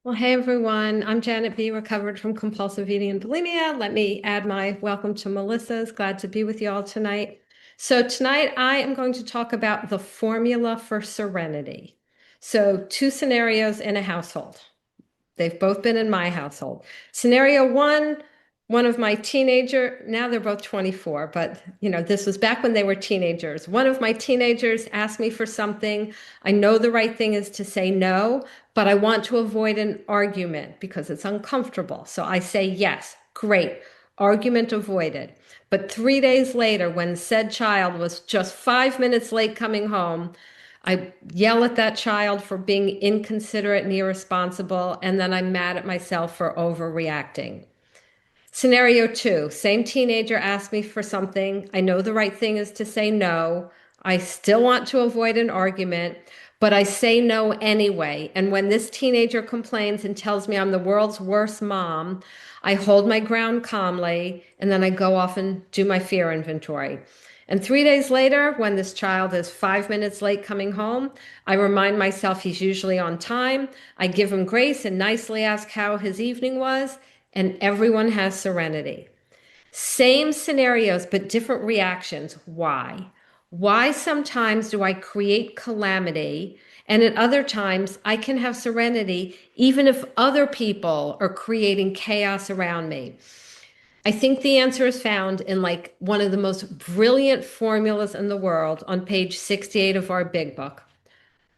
Well, hey everyone, I'm Janet B., recovered from compulsive eating and bulimia. Let me add my welcome to Melissa's. Glad to be with you all tonight. So, tonight I am going to talk about the formula for serenity. So, two scenarios in a household. They've both been in my household. Scenario one of my teenager, now they're both 24, but this was back when they were teenagers. One of my teenagers asked me for something. I know the right thing is to say no, but I want to avoid an argument because it's uncomfortable. So I say yes, great, argument avoided. But 3 days later, when said child was just 5 minutes late coming home, I yell at that child for being inconsiderate and irresponsible, and then I'm mad at myself for overreacting. Scenario two, same teenager asked me for something. I know the right thing is to say no. I still want to avoid an argument, but I say no anyway. And when this teenager complains and tells me I'm the world's worst mom, I hold my ground calmly, and then I go off and do my fear inventory. And 3 days later, when this child is 5 minutes late coming home, I remind myself he's usually on time. I give him grace and nicely ask how his evening was, and everyone has serenity. Same scenarios, but different reactions. Why? Why sometimes do I create calamity, and at other times I can have serenity even if other people are creating chaos around me? I think the answer is found in like one of the most brilliant formulas in the world on page 68 of our big book.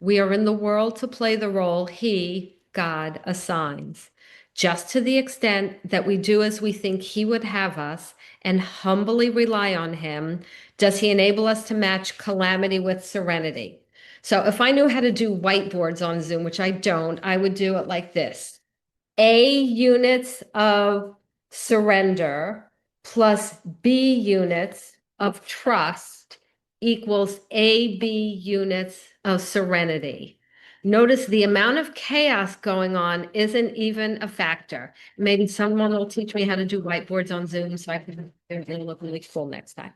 We are in the world to play the role He, God, assigns, just to the extent that we do as we think He would have us and humbly rely on Him, does He enable us to match calamity with serenity. So if I knew how to do whiteboards on Zoom, which I don't, I would do it like this. A units of surrender plus B units of trust equals AB units of serenity. Notice the amount of chaos going on isn't even a factor. Maybe someone will teach me how to do whiteboards on Zoom so I can it'll look really cool next time.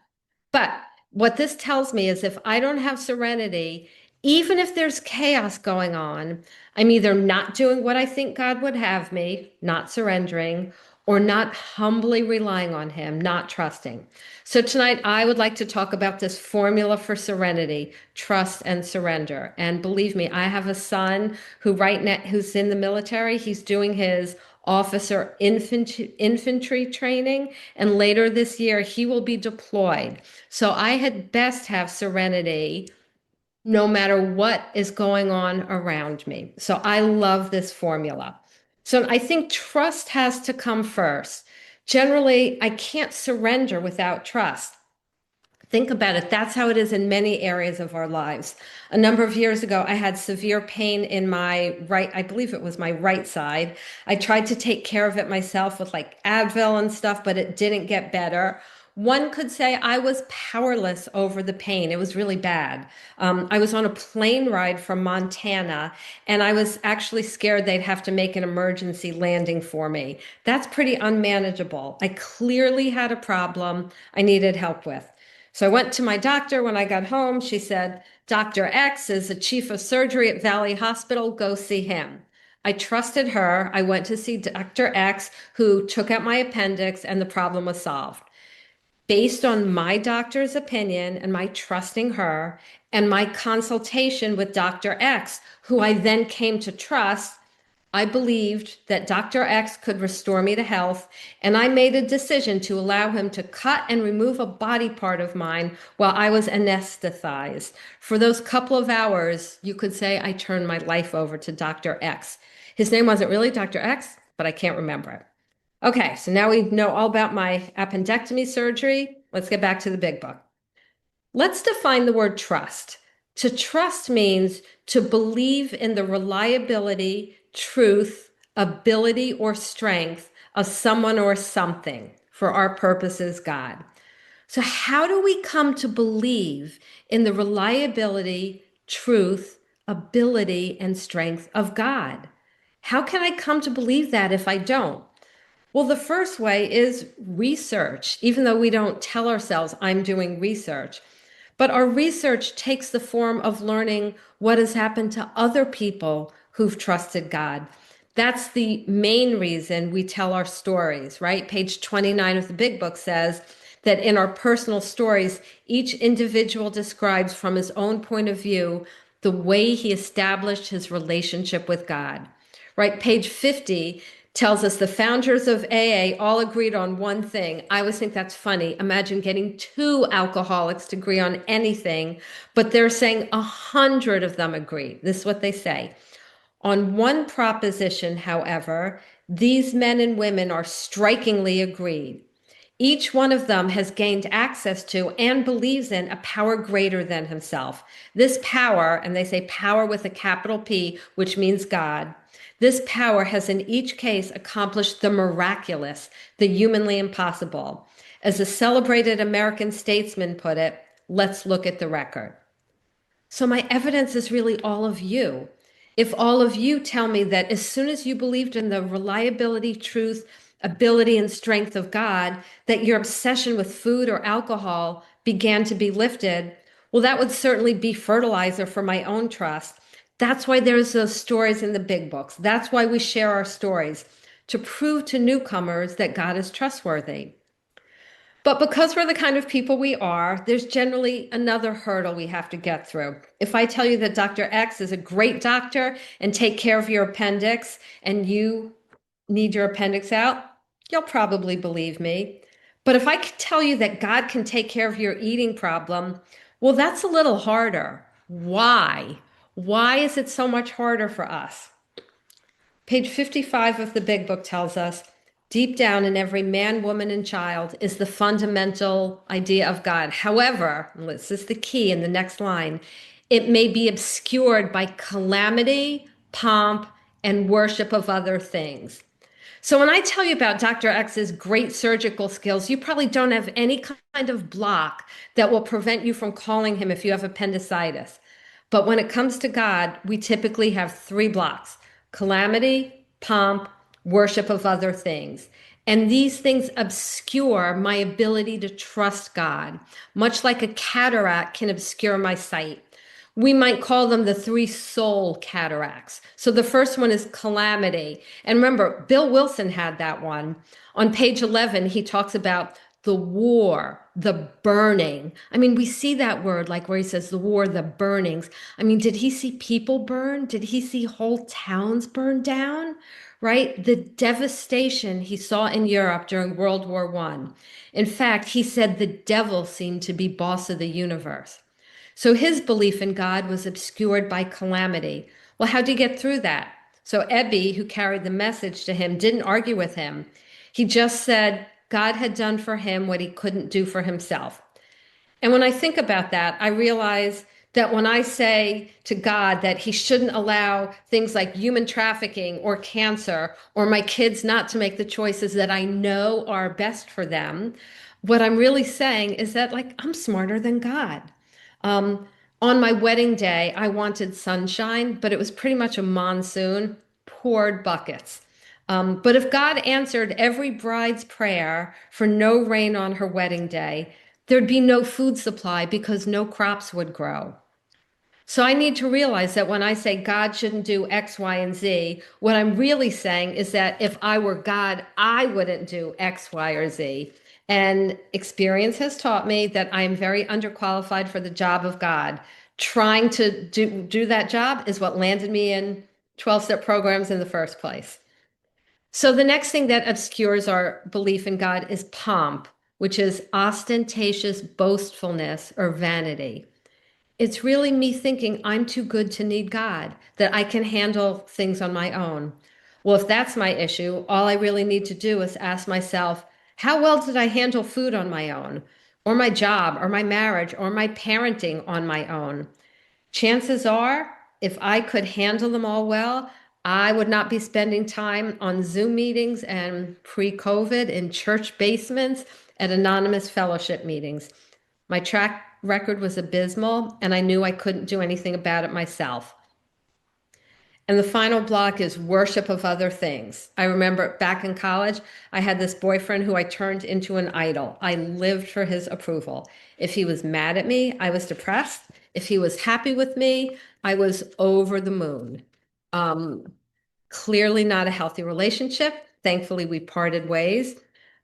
But what this tells me is if I don't have serenity, even if there's chaos going on, I'm either not doing what I think God would have me, not surrendering, or not humbly relying on Him, not trusting. So tonight, I would like to talk about this formula for serenity, trust and surrender. And believe me, I have a son who right now who's in the military. He's doing his officer infantry training, and later this year he will be deployed. So I had best have serenity no matter what is going on around me. So I love this formula. So I think trust has to come first. Generally, I can't surrender without trust. Think about it. That's how it is in many areas of our lives. A number of years ago, I had severe pain in my right, I believe it was my right side. I tried to take care of it myself with like Advil and stuff, but it didn't get better. One could say I was powerless over the pain. It was really bad. I was on a plane ride from Montana, and I was actually scared they'd have to make an emergency landing for me. That's pretty unmanageable. I clearly had a problem I needed help with. So I went to my doctor when I got home. She said, Dr. X is the chief of surgery at Valley Hospital. Go see him. I trusted her. I went to see Dr. X, who took out my appendix, and the problem was solved. Based on my doctor's opinion and my trusting her and my consultation with Dr. X, who I then came to trust, I believed that Dr. X could restore me to health, and I made a decision to allow him to cut and remove a body part of mine while I was anesthetized. For those couple of hours, you could say I turned my life over to Dr. X. His name wasn't really Dr. X, but I can't remember it. Okay, so now we know all about my appendectomy surgery. Let's get back to the big book. Let's define the word trust. To trust means to believe in the reliability, truth, ability, or strength of someone or something. For our purposes, God. So, how do we come to believe in the reliability, truth, ability, and strength of God? How can I come to believe that if I don't? Well, the first way is research, even though we don't tell ourselves I'm doing research. But our research takes the form of learning what has happened to other people who've trusted God. That's the main reason we tell our stories, right? Page 29 of the big book says that in our personal stories, each individual describes from his own point of view the way he established his relationship with God, right? Page 50 tells us the founders of AA all agreed on one thing. I always think that's funny. Imagine getting two alcoholics to agree on anything, but they're saying 100 of them agree. This is what they say. On one proposition, however, these men and women are strikingly agreed. Each one of them has gained access to and believes in a power greater than himself. This power, and they say power with a capital P, which means God, this power has in each case accomplished the miraculous, the humanly impossible. As a celebrated American statesman put it, let's look at the record. So my evidence is really all of you. If all of you tell me that as soon as you believed in the reliability, truth, ability, and strength of God, that your obsession with food or alcohol began to be lifted, well, that would certainly be fertilizer for my own trust. That's why there's those stories in the big books. That's why we share our stories, to prove to newcomers that God is trustworthy. But because we're the kind of people we are, there's generally another hurdle we have to get through. If I tell you that Dr. X is a great doctor and take care of your appendix and you need your appendix out, you'll probably believe me. But if I could tell you that God can take care of your eating problem, well, that's a little harder. Why? Why is it so much harder for us? Page 55 of the big book tells us deep down in every man, woman, and child is the fundamental idea of God. However, and this is the key in the next line, it may be obscured by calamity, pomp, and worship of other things. So when I tell you about Dr. X's great surgical skills, you probably don't have any kind of block that will prevent you from calling him if you have appendicitis. But when it comes to God, we typically have three blocks: calamity, pomp, worship of other things. And these things obscure my ability to trust God, much like a cataract can obscure my sight. We might call them the three soul cataracts. So the first one is calamity. And remember, Bill Wilson had that one. On page 11, he talks about the war, the burning. I mean, we see that word like where he says the war, the burnings. I mean, did he see people burn? Did he see whole towns burn down? Right? The devastation he saw in Europe during World War One. In fact, he said the devil seemed to be boss of the universe. So his belief in God was obscured by calamity. Well, how'd he get through that? So Ebby, who carried the message to him, didn't argue with him. He just said God had done for him what he couldn't do for himself. And when I think about that, I realize that when I say to God that he shouldn't allow things like human trafficking or cancer or my kids not to make the choices that I know are best for them, what I'm really saying is that, like, I'm smarter than God. Um, on my wedding day, I wanted sunshine, but it was pretty much a monsoon, poured buckets. But if God answered every bride's prayer for no rain on her wedding day, there'd be no food supply because no crops would grow. So I need to realize that when I say God shouldn't do X, Y, and Z, what I'm really saying is that if I were God, I wouldn't do X, Y, or Z. And experience has taught me that I am very underqualified for the job of God. Trying to do that job is what landed me in 12-step programs in the first place. So the next thing that obscures our belief in God is pomp, which is ostentatious boastfulness or vanity. It's really me thinking I'm too good to need God, that I can handle things on my own. Well, if that's my issue, all I really need to do is ask myself, how well did I handle food on my own, or my job, or my marriage, or my parenting on my own? Chances are, if I could handle them all well, I would not be spending time on Zoom meetings and pre-COVID in church basements at anonymous fellowship meetings. My track record was abysmal, and I knew I couldn't do anything about it myself. And the final block is worship of other things. I remember back in college, I had this boyfriend who I turned into an idol. I lived for his approval. If he was mad at me, I was depressed. If he was happy with me, I was over the moon. Um, Clearly not a healthy relationship. Thankfully, we parted ways.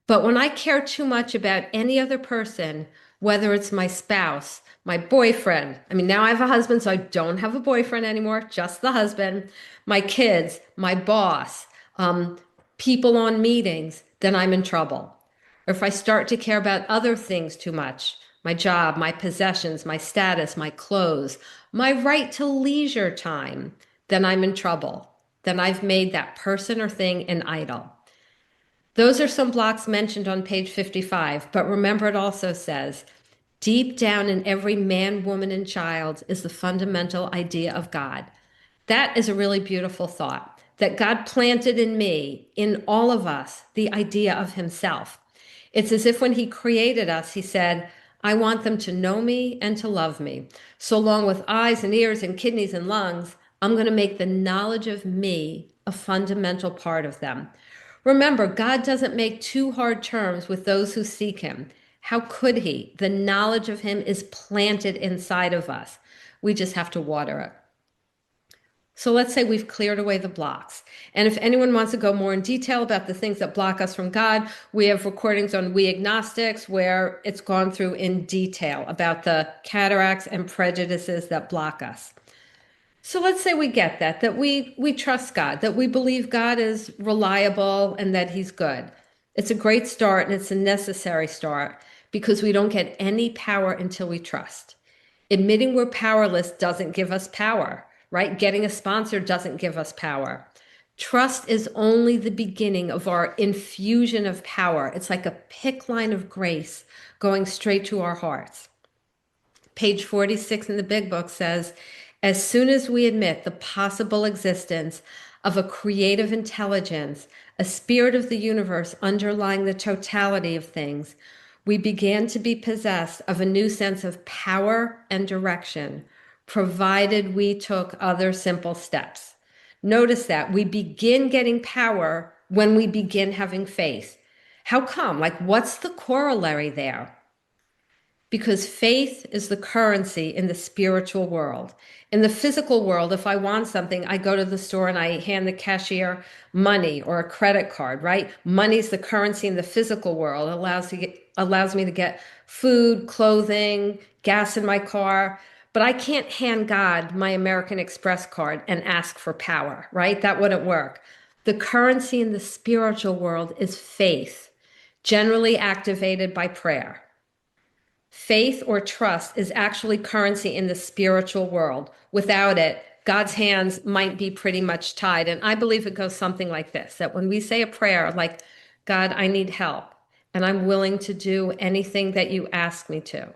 But when I care too much about any other person, whether it's my spouse, my boyfriend, I mean, now I have a husband, so I don't have a boyfriend anymore, just the husband, my kids, my boss, um, people on meetings, then I'm in trouble. Or if I start to care about other things too much, my job, my possessions, my status, my clothes, my right to leisure time, then I'm in trouble. Then I've made that person or thing an idol. Those are some blocks mentioned on page 55, but remember it also says, deep down in every man, woman, and child is the fundamental idea of God. That is a really beautiful thought that God planted in me, in all of us, the idea of Himself. It's as if when He created us, He said, I want them to know me and to love me. So, along with eyes and ears and kidneys and lungs, I'm going to make the knowledge of me a fundamental part of them. Remember, God doesn't make too hard terms with those who seek Him. How could He? The knowledge of Him is planted inside of us. We just have to water it. So let's say we've cleared away the blocks. And if anyone wants to go more in detail about the things that block us from God, we have recordings on We Agnostics where it's gone through in detail about the cataracts and prejudices that block us. So let's say we get that we trust God, that we believe God is reliable and that He's good. It's a great start and it's a necessary start because we don't get any power until we trust. Admitting we're powerless doesn't give us power, right? Getting a sponsor doesn't give us power. Trust is only the beginning of our infusion of power. It's like a pick line of grace going straight to our hearts. Page 46 in the big book says, as soon as we admit the possible existence of a creative intelligence, a spirit of the universe underlying the totality of things, we began to be possessed of a new sense of power and direction, provided we took other simple steps. Notice that we begin getting power when we begin having faith. How come? Like, what's the corollary there? Because faith is the currency in the spiritual world. In the physical world, if I want something, I go to the store and I hand the cashier money or a credit card, right? Money's the currency in the physical world. It allows me to get food, clothing, gas in my car. But I can't hand God my American Express card and ask for power, right? That wouldn't work. The currency in the spiritual world is faith, generally activated by prayer. Faith or trust is actually currency in the spiritual world. Without it, God's hands might be pretty much tied. And I believe it goes something like this, that when we say a prayer like, God, I need help, and I'm willing to do anything that you ask me to.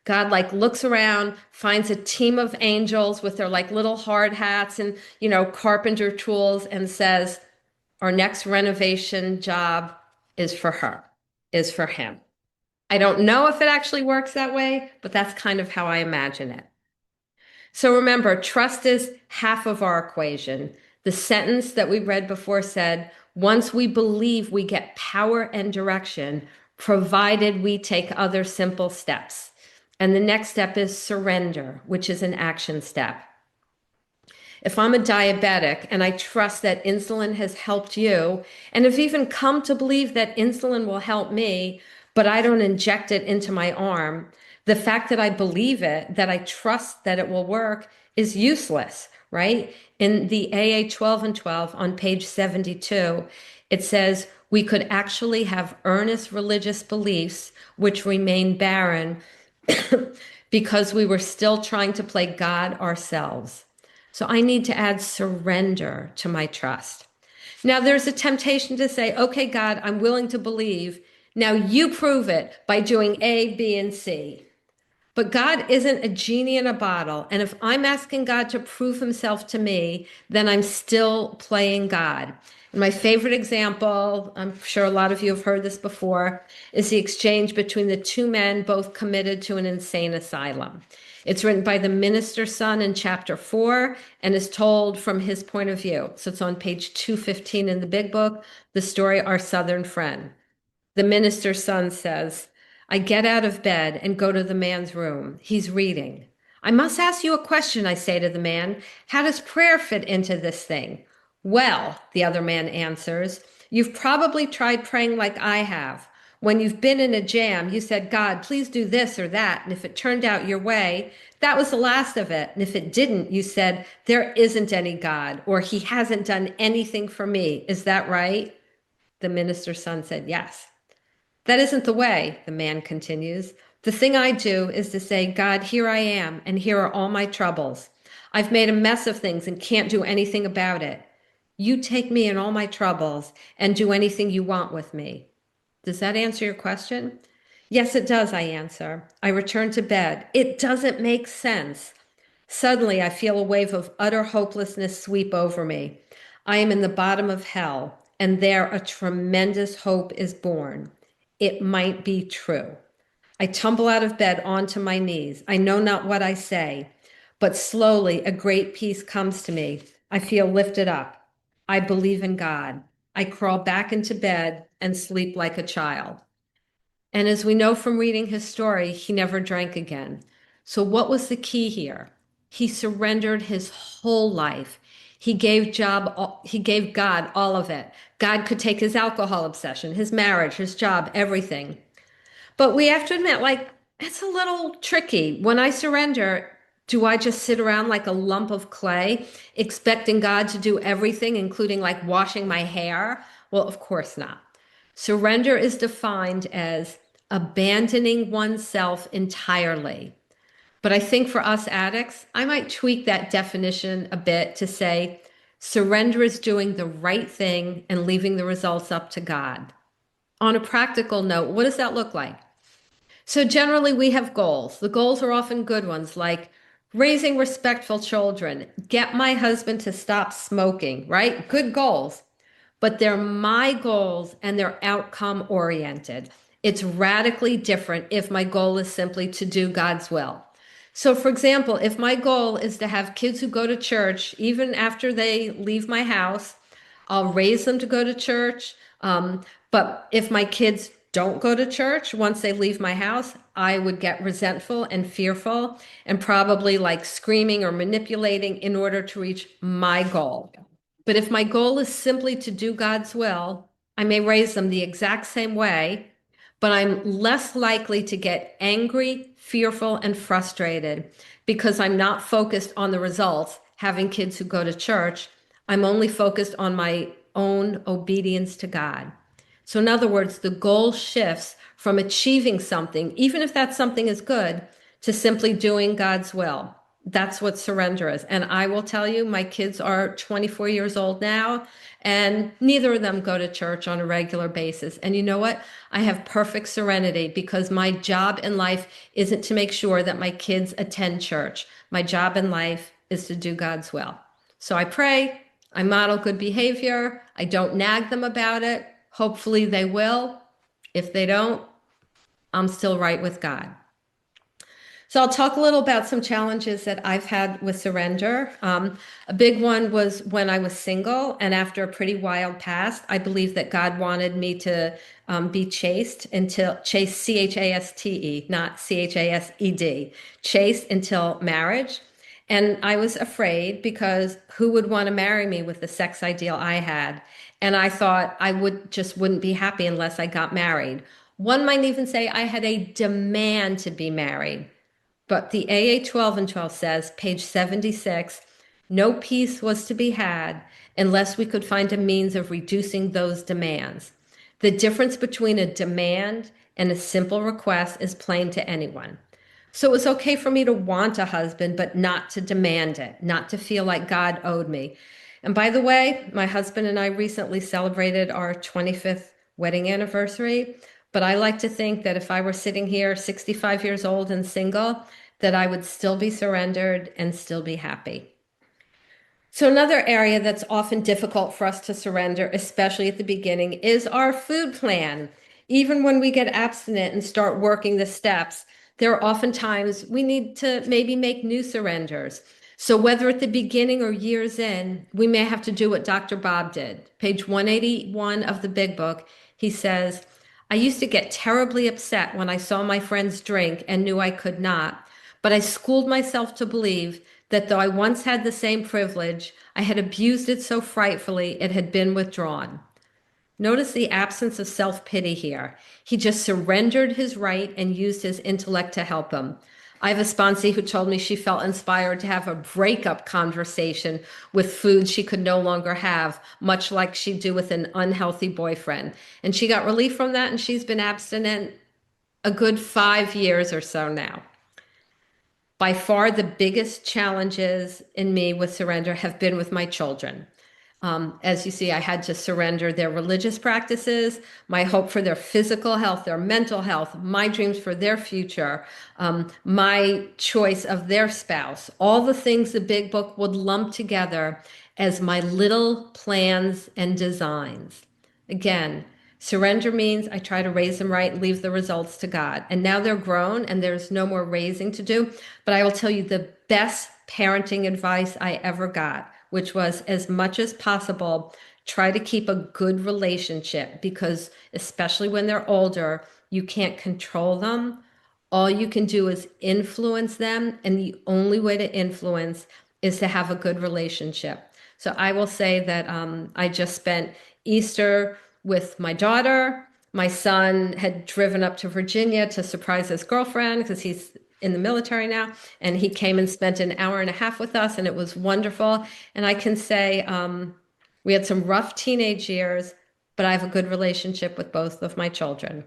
God like looks around, finds a team of angels with their like little hard hats and, carpenter tools and says, our next renovation job is for her, is for him. I don't know if it actually works that way, but that's kind of how I imagine it. So remember, trust is half of our equation. The sentence that we read before said, once we believe we get power and direction, provided we take other simple steps. And the next step is surrender, which is an action step. If I'm a diabetic and I trust that insulin has helped you, and have even come to believe that insulin will help me, but I don't inject it into my arm, the fact that I believe it, that I trust that it will work, is useless, right? In the AA 12 and 12 on page 72, it says, we could actually have earnest religious beliefs which remain barren because we were still trying to play God ourselves. So I need to add surrender to my trust. Now, there's a temptation to say, okay, God, I'm willing to believe. Now you prove it by doing A, B, and C. But God isn't a genie in a bottle. And if I'm asking God to prove himself to me, then I'm still playing God. And my favorite example, I'm sure a lot of you have heard this before, is the exchange between the two men both committed to an insane asylum. It's written by the minister's son in chapter 4 and is told from his point of view. So it's on page 215 in the big book, the story Our Southern Friend. The minister's son says, I get out of bed and go to the man's room. He's reading. I must ask you a question, I say to the man. How does prayer fit into this thing? Well, the other man answers, you've probably tried praying like I have. When you've been in a jam, you said, God, please do this or that. And if it turned out your way, that was the last of it. And if it didn't, you said, there isn't any God, or he hasn't done anything for me. Is that right? The minister's son said, yes. That isn't the way, the man continues. The thing I do is to say, God, here I am, and here are all my troubles. I've made a mess of things and can't do anything about it. You take me and all my troubles and do anything you want with me. Does that answer your question? Yes, it does, I answer. I return to bed. It doesn't make sense. Suddenly, I feel a wave of utter hopelessness sweep over me. I am in the bottom of hell, and there a tremendous hope is born. It might be true. I tumble out of bed onto my knees. I know not what I say, but slowly a great peace comes to me. I feel lifted up. I believe in God. I crawl back into bed and sleep like a child. And as we know from reading his story, he never drank again. So, what was the key here? He surrendered his whole life. He gave God all of it. God could take his alcohol obsession, his marriage, his job, everything. But we have to admit, like, it's a little tricky. When I surrender, do I just sit around like a lump of clay, expecting God to do everything, including like washing my hair? Well, of course not. Surrender is defined as abandoning oneself entirely. But I think for us addicts, I might tweak that definition a bit to say surrender is doing the right thing and leaving the results up to God. On a practical note, what does that look like? So generally we have goals. The goals are often good ones like raising respectful children, get my husband to stop smoking, right? Good goals. But they're my goals and they're outcome oriented. It's radically different if my goal is simply to do God's will. So, for example, if my goal is to have kids who go to church, even after they leave my house, I'll raise them to go to church. But if my kids don't go to church once they leave my house, I would get resentful and fearful and probably like screaming or manipulating in order to reach my goal. But if my goal is simply to do God's will, I may raise them the exact same way, but I'm less likely to get angry, fearful, and frustrated because I'm not focused on the results, having kids who go to church. I'm only focused on my own obedience to God. So, in other words, the goal shifts from achieving something, even if that something is good, to simply doing God's will. That's what surrender is. And I will tell you, my kids are 24 years old now, and neither of them go to church on a regular basis. And you know what? I have perfect serenity because my job in life isn't to make sure that my kids attend church. My job in life is to do God's will. So I pray, I model good behavior, I don't nag them about it. Hopefully they will. If they don't, I'm still right with God. So I'll talk a little about some challenges that I've had with surrender. A big one was when I was single, and after a pretty wild past, I believe that God wanted me to be chaste until chaste, CHASTE, not CHASED, chaste until marriage. And I was afraid because who would want to marry me with the sex ideal I had? And I thought I wouldn't be happy unless I got married. One might even say I had a demand to be married. But the AA 12 and 12 says, page 76, no peace was to be had unless we could find a means of reducing those demands. The difference between a demand and a simple request is plain to anyone. So it was okay for me to want a husband, but not to demand it, not to feel like God owed me. And by the way, my husband and I recently celebrated our 25th wedding anniversary. But I like to think that if I were sitting here 65 years old and single, that I would still be surrendered and still be happy. So another area that's often difficult for us to surrender, especially at the beginning, is our food plan. Even when we get abstinent and start working the steps, there are often times we need to maybe make new surrenders. So whether at the beginning or years in, we may have to do what Dr. Bob did. Page 181 of the Big Book, he says, I used to get terribly upset when I saw my friends drink and knew I could not, but I schooled myself to believe that though I once had the same privilege, I had abused it so frightfully it had been withdrawn. Notice the absence of self-pity here. He just surrendered his right and used his intellect to help him. I have a sponsee who told me she felt inspired to have a breakup conversation with food she could no longer have, much like she'd do with an unhealthy boyfriend. And she got relief from that, and she's been abstinent a good 5 years or so now. By far, the biggest challenges in me with surrender have been with my children. As you see, I had to surrender their religious practices, my hope for their physical health, their mental health, my dreams for their future, my choice of their spouse, all the things the big book would lump together as my little plans and designs. Again, surrender means I try to raise them right and leave the results to God. And now they're grown and there's no more raising to do. But I will tell you the best parenting advice I ever got, which was as much as possible, try to keep a good relationship because, especially when they're older, you can't control them. All you can do is influence them. And the only way to influence is to have a good relationship. So I will say that I just spent Easter with my daughter. My son had driven up to Virginia to surprise his girlfriend because he's in the military now. And he came and spent an hour and a half with us, and it was wonderful. And I can say we had some rough teenage years, but I have a good relationship with both of my children.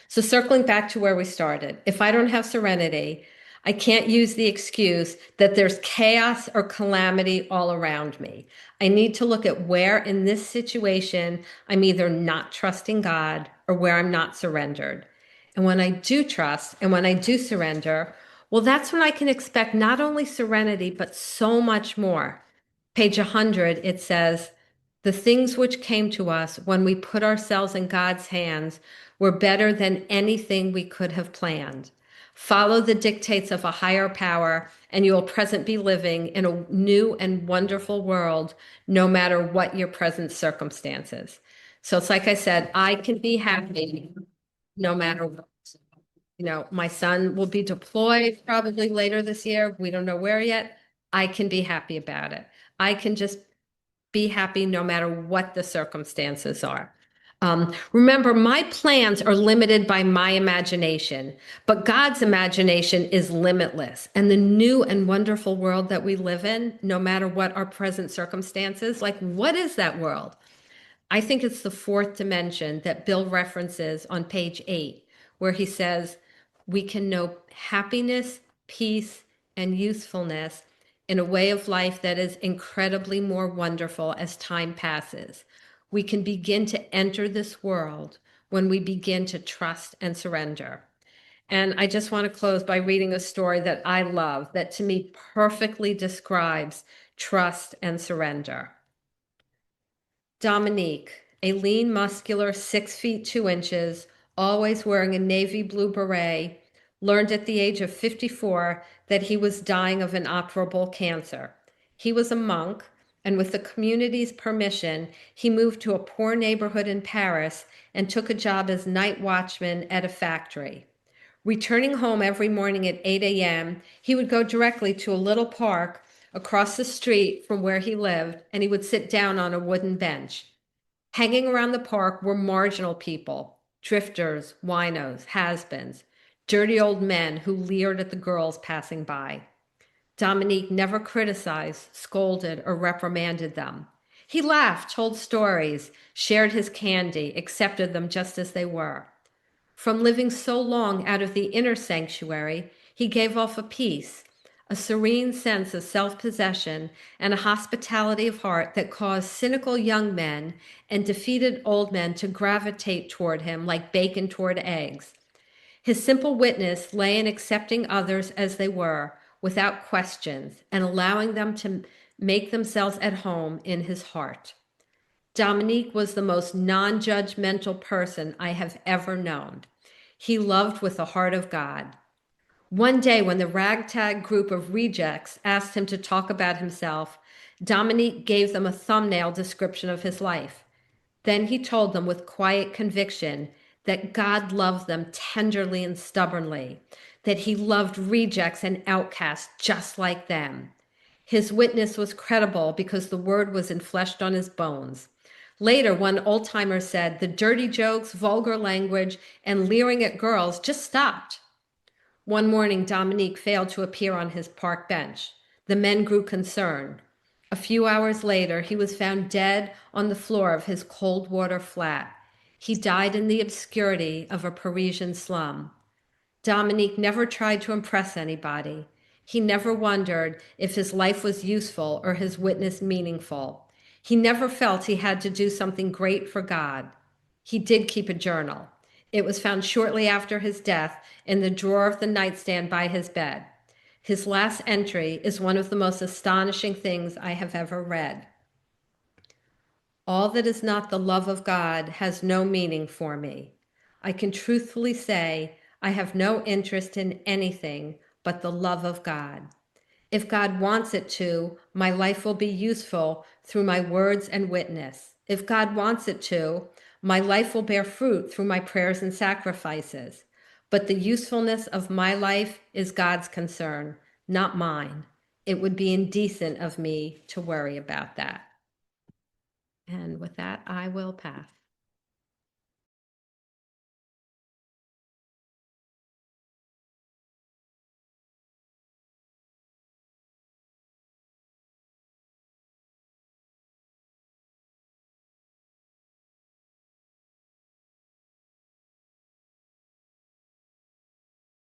So circling back to where we started, if I don't have serenity, I can't use the excuse that there's chaos or calamity all around me. I need to look at where in this situation I'm either not trusting God or where I'm not surrendered. And when I do trust and when I do surrender, well, that's when I can expect not only serenity, but so much more. Page 100, it says, the things which came to us when we put ourselves in God's hands were better than anything we could have planned. Follow the dictates of a higher power, and you will present be living in a new and wonderful world, no matter what your present circumstances. So it's like I said, I can be happy no matter what. My son will be deployed probably later this year. We don't know where yet. I can be happy about it. I can just be happy no matter what the circumstances are. Remember, my plans are limited by my imagination, but God's imagination is limitless. And the new and wonderful world that we live in, no matter what our present circumstances, like what is that world? I think it's the fourth dimension that Bill references on page 8, where he says, we can know happiness, peace, and usefulness in a way of life that is incredibly more wonderful as time passes. We can begin to enter this world when we begin to trust and surrender. And I just want to close by reading a story that I love that to me perfectly describes trust and surrender. Dominique, a lean, muscular, 6 feet 2 inches, always wearing a navy blue beret, learned at the age of 54 that he was dying of inoperable cancer. He was a monk, and with the community's permission, he moved to a poor neighborhood in Paris and took a job as night watchman at a factory. Returning home every morning at 8 a.m., he would go directly to a little park across the street from where he lived, and he would sit down on a wooden bench. Hanging around the park were marginal people, drifters, winos, has-beens, dirty old men who leered at the girls passing by. Dominique never criticized, scolded, or reprimanded them. He laughed, told stories, shared his candy, accepted them just as they were. From living so long out of the inner sanctuary, he gave off a peace, a serene sense of self-possession, and a hospitality of heart that caused cynical young men and defeated old men to gravitate toward him like bacon toward eggs. His simple witness lay in accepting others as they were, without questions, and allowing them to make themselves at home in his heart. Dominique was the most non-judgmental person I have ever known. He loved with the heart of God. One day, when the ragtag group of rejects asked him to talk about himself, Dominique gave them a thumbnail description of his life. Then he told them with quiet conviction that God loved them tenderly and stubbornly, that he loved rejects and outcasts just like them. His witness was credible because the word was enfleshed on his bones. Later, one old timer said, the dirty jokes, vulgar language, and leering at girls just stopped. One morning, Dominique failed to appear on his park bench. The men grew concerned. A few hours later, he was found dead on the floor of his cold water flat. He died in the obscurity of a Parisian slum. Dominique never tried to impress anybody. He never wondered if his life was useful or his witness meaningful. He never felt he had to do something great for God. He did keep a journal. It was found shortly after his death in the drawer of the nightstand by his bed. His last entry is one of the most astonishing things I have ever read. All that is not the love of God has no meaning for me. I can truthfully say I have no interest in anything but the love of God. If God wants it to, my life will be useful through my words and witness. If God wants it to, my life will bear fruit through my prayers and sacrifices. But the usefulness of my life is God's concern, not mine. It would be indecent of me to worry about that. And with that, I will pass.